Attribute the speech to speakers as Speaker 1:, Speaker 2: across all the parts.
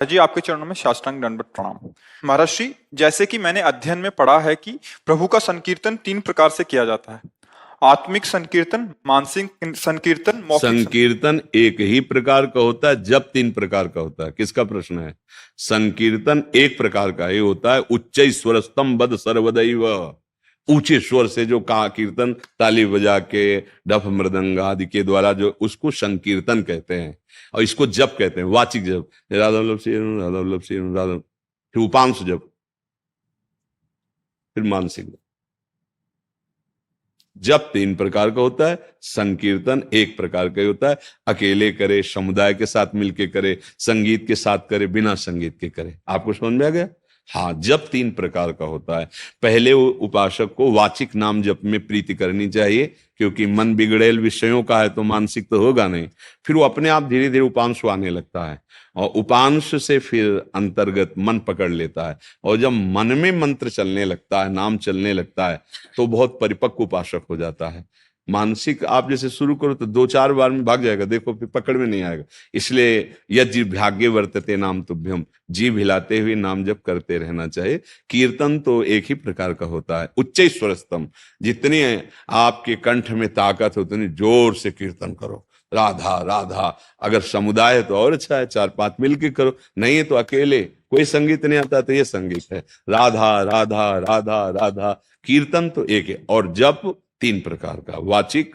Speaker 1: जी आपके चरणों में साष्टांग दंडवत प्रणाम। महर्षि, जैसे कि मैंने अध्ययन में पढ़ा है कि प्रभु का संकीर्तन 3 प्रकार से किया जाता है। आत्मिक संकीर्तन, मानसिक संकीर्तन, मौखिक संकीर्तन।
Speaker 2: संकीर्तन एक ही प्रकार का होता है जब 3 प्रकार का होता है। किसका प्रश्न है? संकीर्तन एक प्रकार का ही होता है, उच्च स्वरस्तम बद सर्वदैव। ऊंचे स्वर से जो कहा कीर्तन, ताली बजा के, डफ मृदंग आदि के द्वारा, जो उसको संकीर्तन कहते हैं। और इसको जप कहते हैं, वाचिक जप। राधा वल्लभ श्री राधा वल्लभ श्री राधा, फिर उपांश जप, फिर मानसिक जप। जप 3 प्रकार का होता है, संकीर्तन एक प्रकार का ही होता है। अकेले करे, समुदाय के साथ मिलके करे, संगीत के साथ करे, बिना संगीत के करे। आपको समझ में आ गया? हाँ, जप 3 प्रकार का होता है। पहले उपासक को वाचिक नाम जप में प्रीति करनी चाहिए, क्योंकि मन बिगड़ेल विषयों का है तो मानसिक तो होगा नहीं। फिर वो अपने आप धीरे धीरे उपांश आने लगता है, और उपांश से फिर अंतर्गत मन पकड़ लेता है। और जब मन में मंत्र चलने लगता है, नाम चलने लगता है, तो बहुत परिपक्व उपासक हो जाता है। मानसिक आप जैसे शुरू करो तो 2-4 बार में भाग जाएगा, देखो फिर पकड़ में नहीं आएगा। इसलिए यज्ञ भाग्य वर्तते नाम तुभ्यम, जीभ हिलाते हुए नाम जप करते रहना चाहिए। कीर्तन तो एक ही प्रकार का होता है, उच्च स्वरस्तम। जितनी आपके कंठ में ताकत हो उतनी जोर से कीर्तन करो, राधा राधा। अगर समुदाय है तो और अच्छा है, 4-5 मिलके करो, नहीं है तो अकेले। कोई संगीत नहीं आता तो ये संगीत है, राधा राधा राधा राधा। कीर्तन तो एक है। और जप 3 प्रकार का, वाचिक,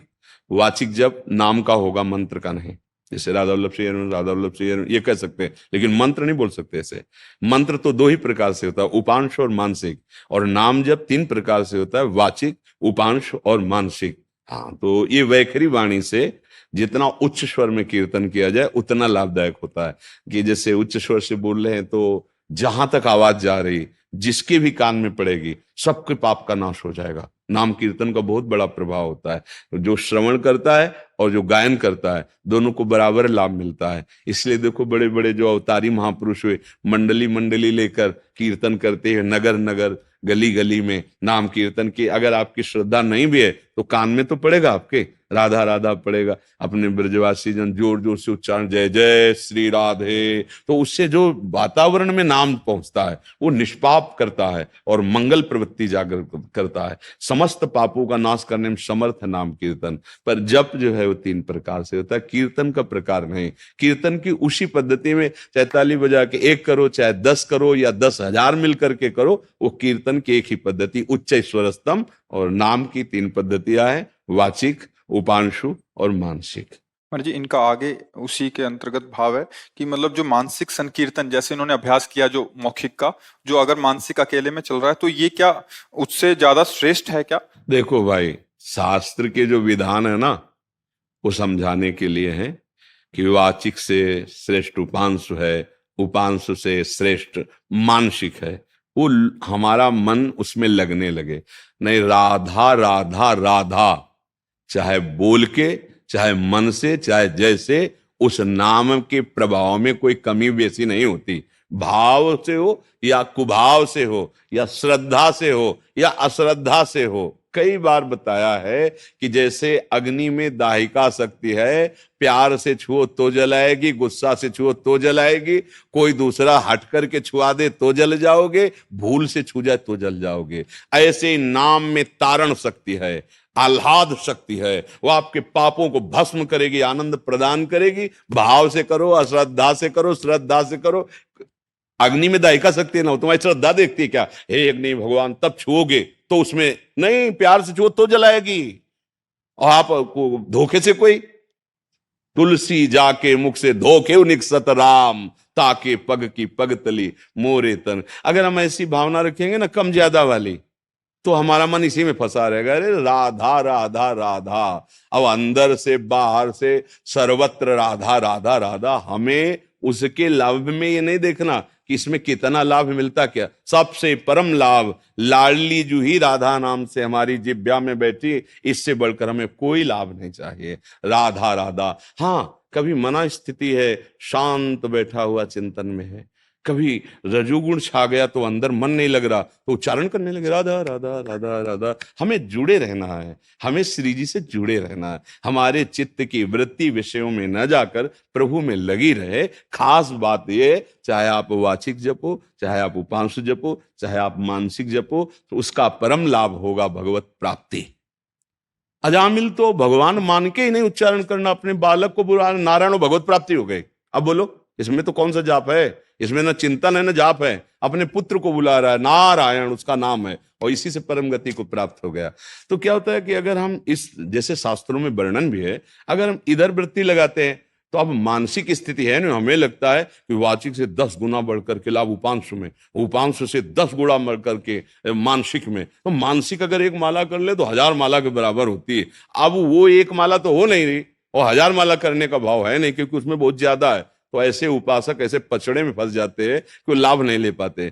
Speaker 2: वाचिक जप नाम का होगा, मंत्र का नहीं। जैसे राधा वल्लभ श्री राधा वल्लभ श्री ये कह सकते हैं, लेकिन मंत्र नहीं बोल सकते ऐसे। मंत्र तो 2 ही प्रकार से होता है, उपांश और मानसिक। और नाम जप 3 प्रकार से होता है, वाचिक, उपांश और मानसिक। हाँ, तो ये वैखरी वाणी से जितना उच्च स्वर में कीर्तन किया जाए उतना लाभदायक होता है। कि जैसे उच्च स्वर से बोल रहे हैं तो जहां तक आवाज जा रही, जिसके भी कान में पड़ेगी, सबके पाप का नाश हो जाएगा। नाम कीर्तन का बहुत बड़ा प्रभाव होता है। जो श्रवण करता है और जो गायन करता है, दोनों को बराबर लाभ मिलता है। इसलिए देखो, बड़े बड़े जो अवतारी महापुरुष हुए, मंडली मंडली लेकर कीर्तन करते हैं, नगर नगर गली गली में नाम कीर्तन की। अगर आपकी श्रद्धा नहीं भी है तो कान में तो पड़ेगा आपके, राधा राधा पड़ेगा। अपने ब्रजवासी जन जोर जोर से उच्चारण, जय जय श्री राधे, तो उससे जो वातावरण में नाम पहुंचता है वो निष्पाप करता है और मंगल प्रवृत्ति जागृत करता है। समस्त पापों का नाश करने में समर्थ है नाम कीर्तन। पर जप जो है वो 3 प्रकार से होता है, कीर्तन का प्रकार नहीं। कीर्तन की उसी पद्धति में, चाहे ताली बजा के 1 करो, चाहे 10 करो, या 10,000 मिल करके करो, वो कीर्तन की एक ही पद्धति, उच्च स्वरस्तम। और नाम की 3 पद्धतियां हैं, वाचिक, उपांशु और मानसिक।
Speaker 1: जी इनका आगे उसी के अंतर्गत भाव है कि मतलब जो मानसिक संकीर्तन जैसे इन्होंने अभ्यास किया जो मौखिक का, जो अगर मानसिक अकेले में चल रहा है तो ये क्या उससे ज्यादा श्रेष्ठ है क्या?
Speaker 2: देखो भाई, शास्त्र के जो विधान है ना, वो समझाने के लिए है कि वाचिक से श्रेष्ठ उपांशु है, उपांशु से श्रेष्ठ मानसिक है। वो हमारा मन उसमें लगने लगे। नहीं, राधा राधा राधा, चाहे बोल के, चाहे मन से, चाहे जैसे, उस नाम के प्रभाव में कोई कमी बेसी नहीं होती। भाव से हो या कुभाव से हो, या श्रद्धा से हो या अश्रद्धा से हो। कई बार बताया है कि जैसे अग्नि में दाहिका शक्ति है, प्यार से छुओ तो जलाएगी, गुस्सा से छुओ तो जलाएगी, कोई दूसरा हट करके छुआ दे तो जल जाओगे, भूल से छू जाए तो जल जाओगे। ऐसे ही नाम में तारण शक्ति है, आह्लाद शक्ति है। वो आपके पापों को भस्म करेगी, आनंद प्रदान करेगी। भाव से करो, अश्रद्धा से करो, श्रद्धा से करो। अग्नि में दाहिका शक्ति ना हो, तुम्हारी श्रद्धा देखती है क्या, हे अग्नि भगवान, तब छुओगे तो उसमें नहीं, प्यार से छुओ तो जलाएगी। और आप धोखे से कोई, तुलसी जाके मुख से धोखे निकसत राम, ताके पग की पग तली मोरे तन। अगर हम ऐसी भावना रखेंगे ना, कम ज्यादा वाली, तो हमारा मन इसी में फंसा रहेगा। अरे राधा राधा राधा, अब अंदर से बाहर से सर्वत्र राधा राधा राधा। हमें उसके लाभ में ये नहीं देखना कि इसमें कितना लाभ मिलता, क्या सबसे परम लाभ, लाडली जूही राधा नाम से हमारी जिब्या में बैठी, इससे बढ़कर हमें कोई लाभ नहीं चाहिए। राधा राधा। हाँ, कभी मना स्थिति है, शांत बैठा हुआ चिंतन में है, कभी रजोगुण छा गया तो अंदर मन नहीं लग रहा तो उच्चारण करने लगे राधा राधा राधा राधा। हमें जुड़े रहना है, हमें श्री जी से जुड़े रहना है, हमारे चित्त की वृत्ति विषयों में न जाकर प्रभु में लगी रहे। खास बात ये, चाहे आप वाचिक जपो, चाहे आप उपांशु जपो, चाहे आप मानसिक जपो, तो उसका परम लाभ होगा भगवत प्राप्ति। अजामिल तो भगवान मान के ही नहीं उच्चारण करना, अपने बालक को बुला नारायण और भगवत प्राप्ति हो गई। अब बोलो इसमें तो कौन सा जाप है, इसमें ना चिंतन है ना जाप है। अपने पुत्र को बुला रहा है, नारायण उसका नाम है, और इसी से परम गति को प्राप्त हो गया। तो क्या होता है कि अगर हम इस, जैसे शास्त्रों में वर्णन भी है, अगर हम इधर वृत्ति लगाते हैं तो अब मानसिक स्थिति है ना, हमें लगता है कि वाचिक से 10 गुना बढ़ करके लाभ उपांशु में, उपांशु से 10 गुना बढ़ करके मानसिक में। तो मानसिक अगर एक माला कर ले तो 1000 माला के बराबर होती है। अब वो एक माला तो हो नहीं रही, और 1000 माला करने का भाव है नहीं, क्योंकि उसमें बहुत ज्यादा है। तो ऐसे उपासक ऐसे पचड़े में फंस जाते हैं कि वो लाभ नहीं ले पाते।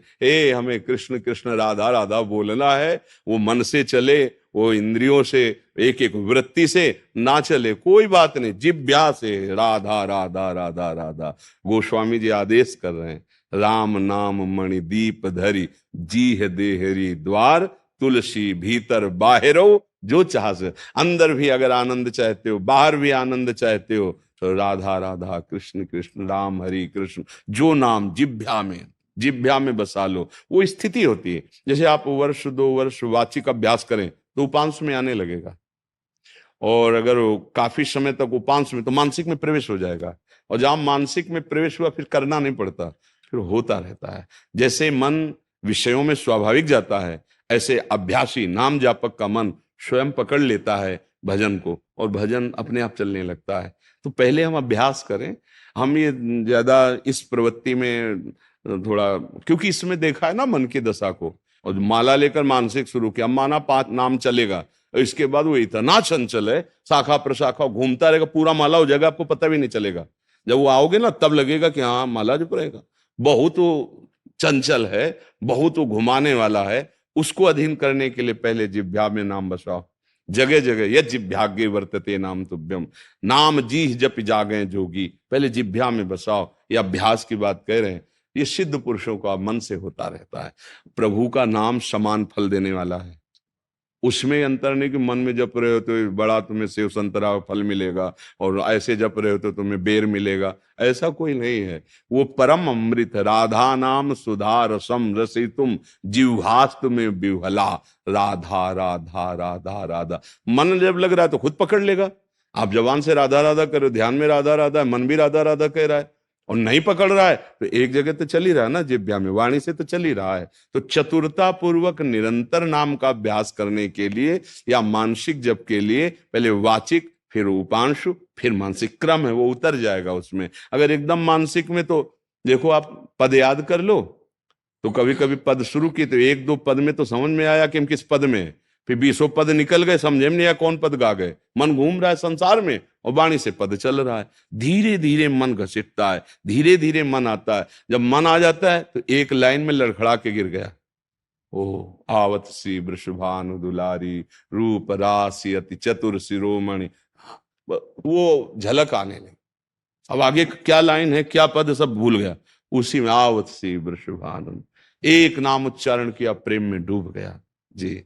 Speaker 2: हमें कृष्ण कृष्ण राधा राधा बोलना है, वो मन से चले, वो इंद्रियों से एक एक वृत्ति से ना चले, कोई बात नहीं, जिह्वा से राधा राधा राधा राधा। गोस्वामी जी आदेश कर रहे हैं, राम नाम मणि दीप धरी, जीह देहरी द्वार, तुलसी भीतर बाहरो जो चाह से। अंदर भी अगर आनंद चाहते हो, बाहर भी आनंद चाहते हो, तो राधा राधा कृष्ण कृष्ण राम हरि कृष्ण, जो नाम जिह्वा में बसा लो, वो स्थिति होती है। जैसे आप वर्ष 2 वर्ष वाचिक अभ्यास करें तो उपांश में आने लगेगा, और अगर काफी समय तक उपांश में, तो मानसिक में प्रवेश हो जाएगा। और जहां मानसिक में प्रवेश हुआ फिर करना नहीं पड़ता, फिर होता रहता है। जैसे मन विषयों में स्वाभाविक जाता है, ऐसे अभ्यासी नाम जापक का मन स्वयं पकड़ लेता है भजन को, और भजन अपने आप चलने लगता है। तो पहले हम अभ्यास करें। हम ये ज्यादा इस प्रवृत्ति में थोड़ा, क्योंकि इसमें देखा है ना मन की दशा को, और माला लेकर मानसिक शुरू किया, माना 5 नाम चलेगा, और इसके बाद वो इतना चंचल है, शाखा प्रशाखा घूमता रहेगा, पूरा माला हो जाएगा, आपको पता भी नहीं चलेगा। जब वो आओगे ना तब लगेगा कि हाँ माला जप रहेगा। बहुत वो चंचल है, बहुत वो घुमाने वाला है। उसको अधीन करने के लिए पहले जिह्वा में नाम बसाओ। जगह जगह यज्ञ भाग्य वर्तते नाम तुभ्यम, नाम जीह जप जागे जोगी, पहले जिह्वा में बसाओ। ये अभ्यास की बात कह रहे हैं, ये सिद्ध पुरुषों का मन से होता रहता है। प्रभु का नाम समान फल देने वाला है, उसमें अंतर नहीं कि मन में जप रहे हो तो बड़ा तुम्हें सेव संतरा फल मिलेगा, और ऐसे जप रहे हो तो तुम्हें बेर मिलेगा, ऐसा कोई नहीं है। वो परम अमृत, राधा नाम सुधा रसम रसितुम जिह्वास्तु में विह्वला, राधा राधा राधा राधा। मन जब लग रहा है तो खुद पकड़ लेगा। आप जबान से राधा राधा करो, ध्यान में राधा राधा है, मन भी राधा राधा कह रहा है, और नहीं पकड़ रहा है तो एक जगह तो चल ही रहा है ना, जिह्वा में, वाणी से तो चल ही रहा है। तो चतुरता पूर्वक निरंतर नाम का अभ्यास करने के लिए या मानसिक जप के लिए पहले वाचिक, फिर उपांशु, फिर मानसिक क्रम है, वो उतर जाएगा उसमें। अगर एकदम मानसिक में, तो देखो आप पद याद कर लो, तो कभी कभी पद शुरू किए तो 1-2 पद में तो समझ में आया कि हम किस पद में है, फिर 20 पद निकल गए, समझे में नहीं आया कौन पद गा गए। मन घूम रहा है संसार में, और वाणी से पद चल रहा है। धीरे धीरे मन घसीटता है, धीरे धीरे मन आता है। जब मन आ जाता है तो एक लाइन में लड़खड़ा के गिर गया, ओ आवत सी वृषभानु दुलारी, रूप राशि अति चतुर शिरोमणि, वो झलक आने लगी। अब आगे क्या लाइन है, क्या पद, सब भूल गया। उसी में आवत सी वृषभानु, एक नाम उच्चारण किया, प्रेम में डूब गया जी।